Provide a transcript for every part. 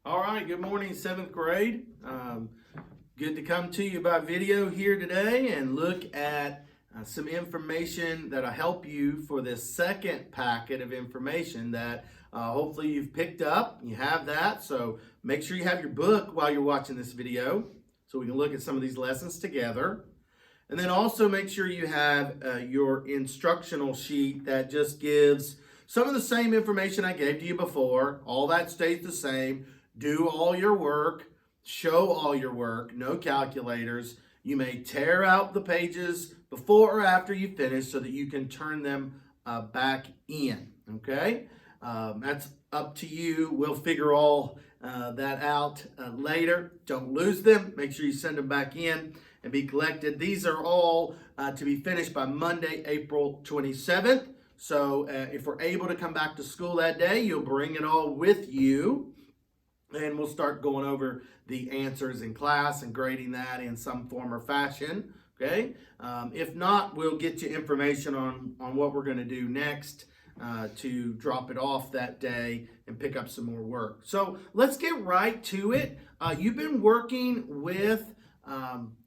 All right, good morning, 7th grade. Good to come to you by video here today and look at some information that'll help you for this second packet of information that hopefully you've picked up. You have that, so make sure you have your book while you're watching this video so we can look at some of these lessons together. And then also make sure you have your instructional sheet that just gives some of the same information I gave to you before. All that stays the same. Do all your work, show all your work, no calculators. You may tear out the pages before or after you finish so that you can turn them back in, okay? That's up to you. We'll figure all that out later. Don't lose them. Make sure you send them back in and be collected. These are all to be finished by Monday, April 27th. So if we're able to come back to school that day, you'll bring it all with you. And we'll start going over the answers in class and grading that in some form or fashion, okay? If not, we'll get you information on what we're going to do next to drop it off that day and pick up some more work. So let's get right to it. You've been working with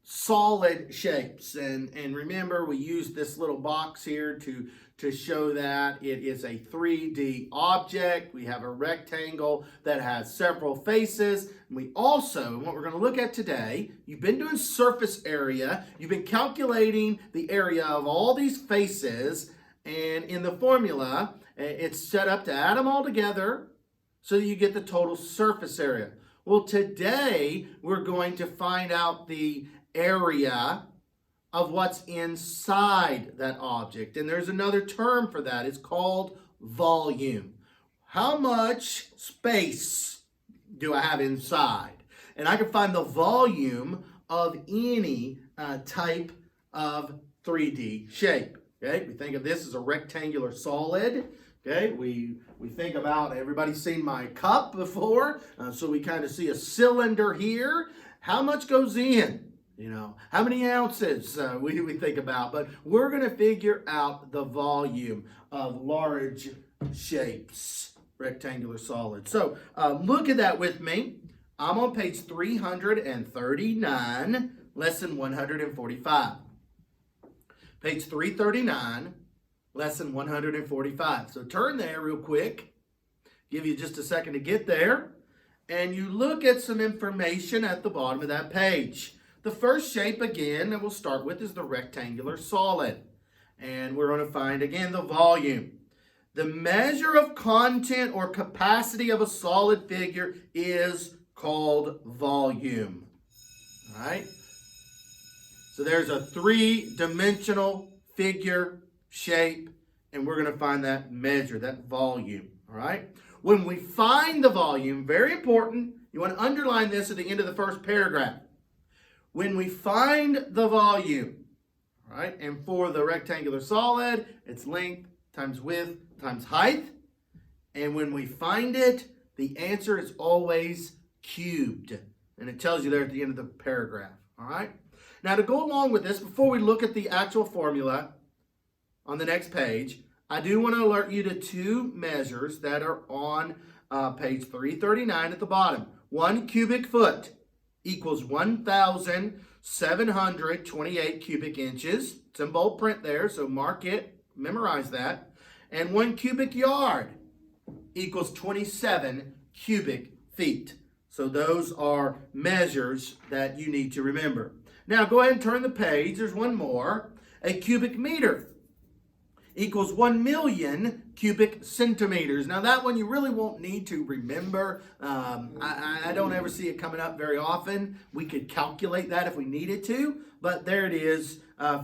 solid shapes. And remember, we used this little box here to show that it is a 3D object. We have a rectangle that has several faces. And we also, what we're going to look at today, you've been doing surface area. You've been calculating the area of all these faces. And in the formula, it's set up to add them all together so that you get the total surface area. Well, today we're going to find out the area of what's inside that object. And there's another term for that. It's called volume. How much space do I have inside? And I can find the volume of any type of 3D shape. Okay, we think of this as a rectangular solid. Okay, we think about, everybody's seen my cup before, so we kind of see a cylinder here. How much goes in? You know, how many ounces we think about, but we're going to figure out the volume of large shapes, rectangular solids. So look at that with me. I'm on page 339, lesson 145. Page 339, lesson 145. So turn there real quick. Give you just a second to get there. And you look at some information at the bottom of that page. The first shape, again, that we'll start with is the rectangular solid. And we're going to find, again, the volume. The measure of content or capacity of a solid figure is called volume. All right? So there's a three-dimensional figure shape, and we're going to find that measure, that volume. All right? When we find the volume, very important, you want to underline this at the end of the first paragraph. When we find the volume, all right, and for the rectangular solid, it's length times width times height. And when we find it, the answer is always cubed. And it tells you there at the end of the paragraph, all right? Now, to go along with this, before we look at the actual formula on the next page, I do want to alert you to two measures that are on page 339 at the bottom. 1 cubic foot equals 1,728 cubic inches. It's in bold print there, so mark it, memorize that. And 1 cubic yard equals 27 cubic feet. So those are measures that you need to remember. Now go ahead and turn the page. There's one more. A cubic meter equals 1,000,000 cubic centimeters. Now that one you really won't need to remember. I don't ever see it coming up very often. We could calculate that if we needed to, but there it is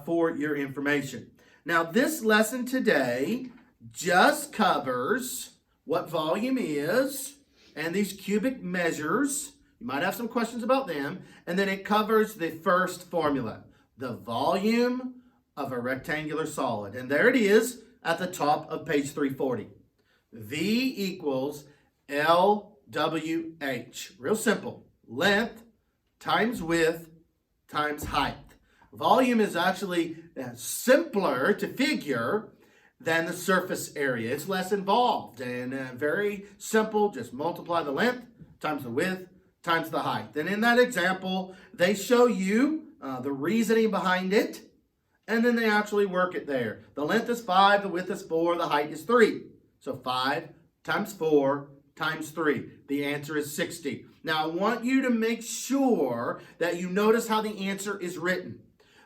for your information. Now this lesson today just covers what volume is and these cubic measures. You might have some questions about them. And then it covers the first formula, the volume of a rectangular solid. And there it is at the top of page 340. V equals LWH. Real simple. Length times width times height. Volume is actually simpler to figure than the surface area. It's less involved and very simple. Just multiply the length times the width times the height. And in that example, they show you the reasoning behind it, and then they actually work it there. The length is 5, the width is 4, the height is 3. So 5 times 4 times 3. The answer is 60. Now I want you to make sure that you notice how the answer is written.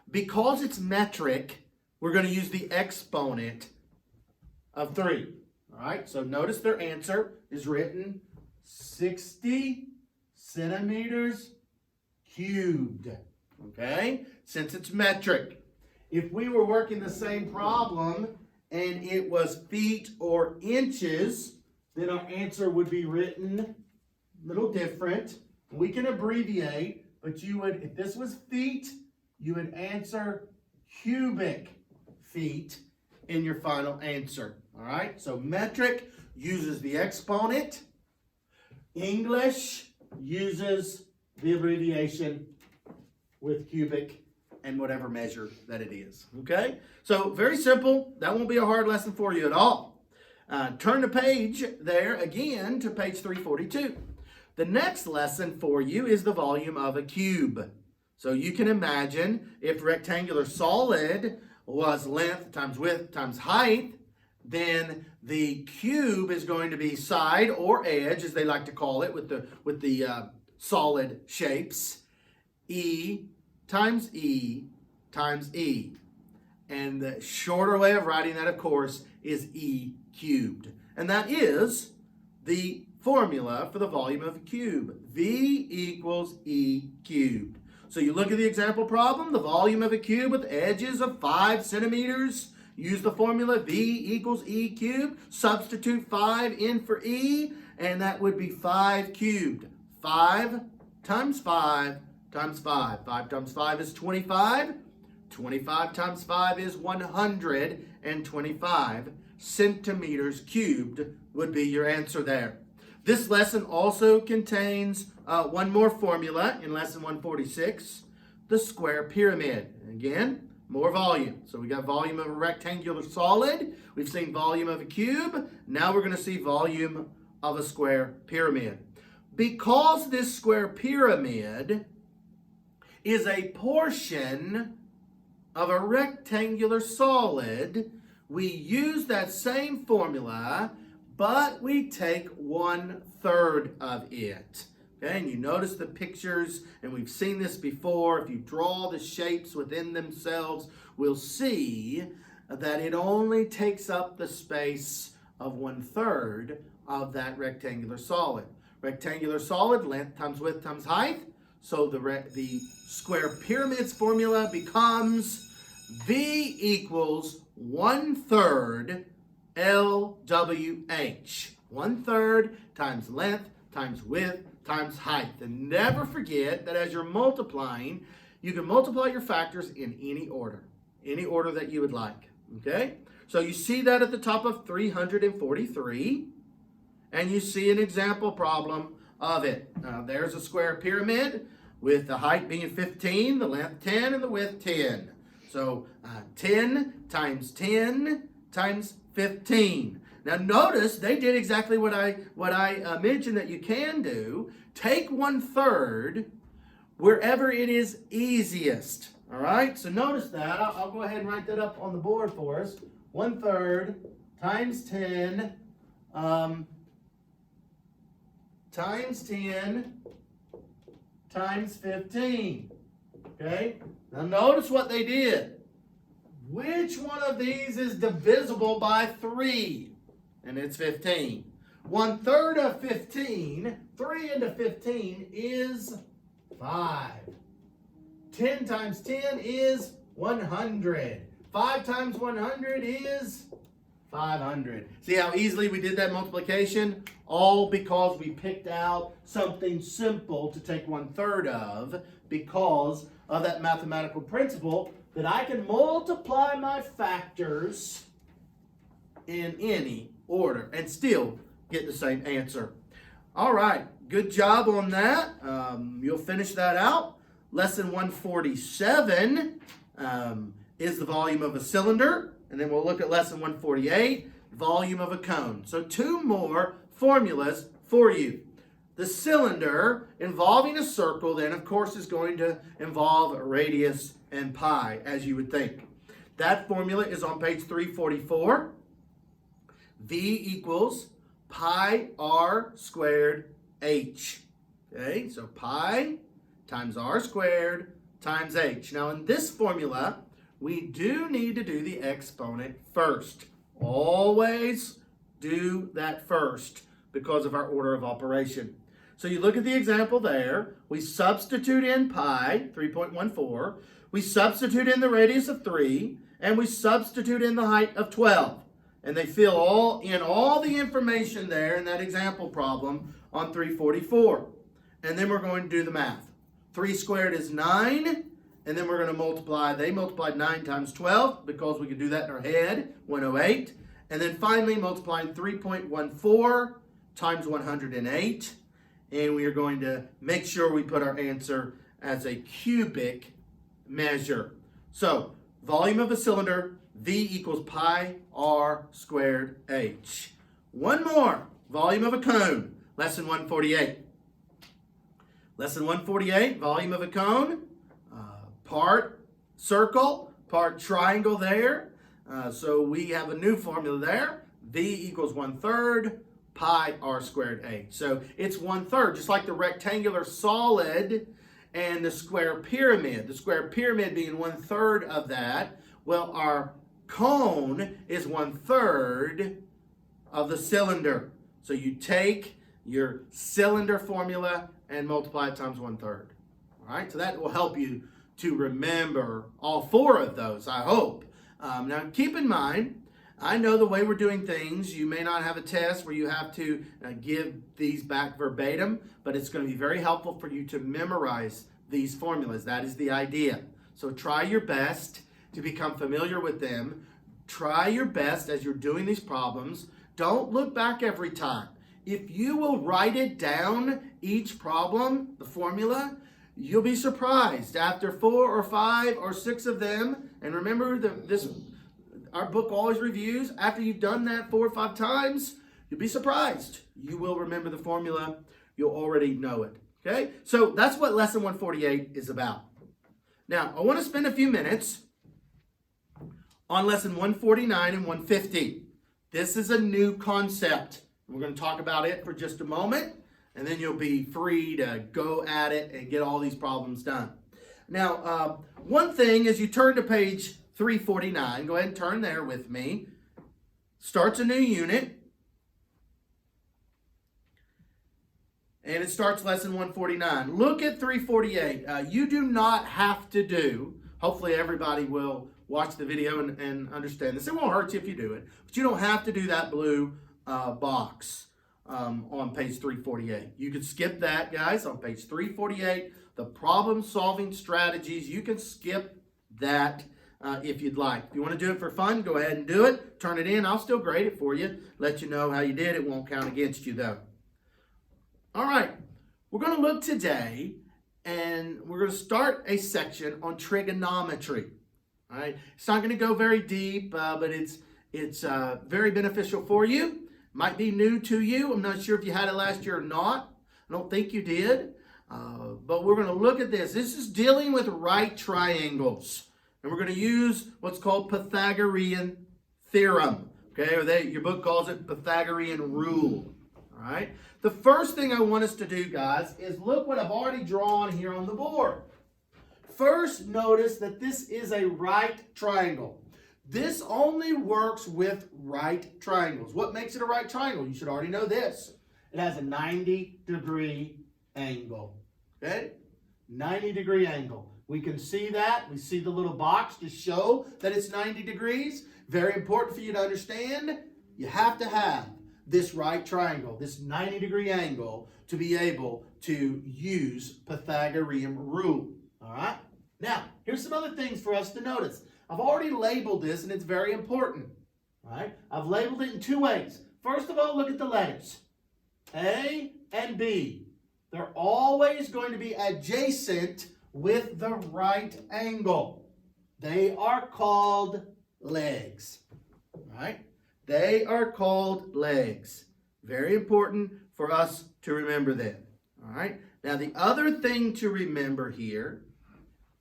Because it's metric, we're going to use the exponent of 3. All right, so notice their answer is written 60 centimeters cubed. Okay, since it's metric. If we were working the same problem and it was feet or inches, then our answer would be written a little different. We can abbreviate, but you would, if this was feet, you would answer cubic feet in your final answer. All right, so metric uses the exponent. English uses the abbreviation with cubic and whatever measure that it is. Okay, so very simple. That won't be a hard lesson for you at all. Turn the page there again to page 342. The next lesson for you is the volume of a cube. So you can imagine if rectangular solid was length times width times height, then the cube is going to be side or edge, as they like to call it with the solid shapes. E times E times E. And the shorter way of writing that, of course, is E cubed. And that is the formula for the volume of a cube. V equals E cubed. So you look at the example problem, the volume of a cube with edges of 5 centimeters. Use the formula V equals E cubed. Substitute 5 in for E, and that would be 5 cubed. 5 times 5 times 5. 5 times 5 is 25. 25 times 5 is 125 centimeters cubed would be your answer there. This lesson also contains one more formula in lesson 146, the square pyramid. Again, more volume. So we got volume of a rectangular solid. We've seen volume of a cube. Now we're going to see volume of a square pyramid. Because this square pyramid is a portion of a rectangular solid, we use that same formula, but we take 1/3 of it. Okay, and you notice the pictures, and we've seen this before. If you draw the shapes within themselves, we'll see that it only takes up the space of 1/3 of that rectangular solid. Rectangular solid, length times width times height. So the square pyramid's formula becomes V equals 1/3 LWH. 1/3 times length times width times height. And never forget that as you're multiplying, you can multiply your factors in any order that you would like. Okay? So you see that at the top of 343, and you see an example problem of it. There's a square pyramid with the height being 15, the length 10, and the width 10. So 10 times 10 times 15. Now notice they did exactly what I mentioned that you can do. Take 1/3 wherever it is easiest. All right, so notice that. I'll go ahead and write that up on the board for us. 1/3 times 10 times 10 times 15. Okay, now notice what they did. Which one of these is divisible by 3? And it's 15. 1/3 of 15, 3 into 15 is 5. 10 times 10 is 100. 5 times 100 is 500. See how easily we did that multiplication? All because we picked out something simple to take 1/3 of, because of that mathematical principle that I can multiply my factors in any order and still get the same answer. All right, good job on that. You'll finish that out. Lesson 147 is the volume of a cylinder, and then we'll look at lesson 148, volume of a cone. So 2 more formulas for you. the cylinder involving a circle then, of course, is going to involve radius and pi, as you would think. That formula is on page 344. V equals pi r squared h. Okay, so pi times r squared times h. Now in this formula, we do need to do the exponent first. Always do that first because of our order of operation. So you look at the example there. We substitute in pi, 3.14. We substitute in the radius of 3. And we substitute in the height of 12. And they fill all the information there in that example problem on 344. And then we're going to do the math. 3 squared is 9. And then we're going to multiply. They multiplied 9 times 12 because we can do that in our head, 108. And then finally multiplying 3.14 times 108. And we are going to make sure we put our answer as a cubic measure. So volume of a cylinder, V equals pi r squared h. One more, volume of a cone, lesson 148. Lesson 148, volume of a cone, part circle, part triangle there. So we have a new formula there. V equals 1/3 pi r squared h. So it's 1/3, just like the rectangular solid and the square pyramid. The square pyramid being 1/3 of that. Well, our cone is 1/3 of the cylinder. So you take your cylinder formula and multiply it times 1/3. All right, so that will help you to remember all 4 of those, I hope. Now keep in mind, I know the way we're doing things, you may not have a test where you have to give these back verbatim, but it's going to be very helpful for you to memorize these formulas. That is the idea. So try your best to become familiar with them. Try your best as you're doing these problems. Don't look back every time. If you will write it down, each problem, the formula, you'll be surprised. After 4 or 5 or 6 of them, and remember our book always reviews, after you've done that 4 or 5 times, you'll be surprised. You will remember the formula. You'll already know it. Okay? So that's what lesson 148 is about. Now, I want to spend a few minutes on lesson 149 and 150. This is a new concept. We're going to talk about it for just a moment, and then you'll be free to go at it and get all these problems done. Now, one thing as you turn to page 349, go ahead and turn there with me. Starts a new unit. And it starts lesson 149. Look at 348. You do not have to do, hopefully everybody will watch the video and understand this. It won't hurt you if you do it, but you don't have to do that blue box on page 348. You can skip that, guys, on page 348. The problem-solving strategies, you can skip that if you'd like. If you want to do it for fun, go ahead and do it. Turn it in. I'll still grade it for you. Let you know how you did. It won't count against you, though. All right. We're going to look today, and we're going to start a section on trigonometry. All right. It's not going to go very deep, but it's very beneficial for you. Might be new to you. I'm not sure if you had it last year or not. I don't think you did. But we're going to look at this. This is dealing with right triangles. And we're going to use what's called Pythagorean theorem. Okay, or your book calls it Pythagorean rule. All right. The first thing I want us to do, guys, is look what I've already drawn here on the board. First, notice that this is a right triangle. This only works with right triangles. What makes it a right triangle? You should already know this. It has a 90-degree angle. Okay? 90-degree angle. We can see that. We see the little box to show that it's 90 degrees. Very important for you to understand. You have to have this right triangle, this 90-degree angle, to be able to use Pythagorean rule. All right? Now, here's some other things for us to notice. I've already labeled this, and it's very important. All right? I've labeled it in 2 ways. First of all, look at the letters. A and B. They're always going to be adjacent with the right angle. They are called legs. All right? They are called legs. Very important for us to remember then. All right. Now, the other thing to remember here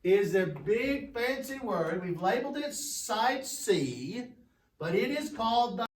is a big fancy word. We've labeled it side C, but it is called the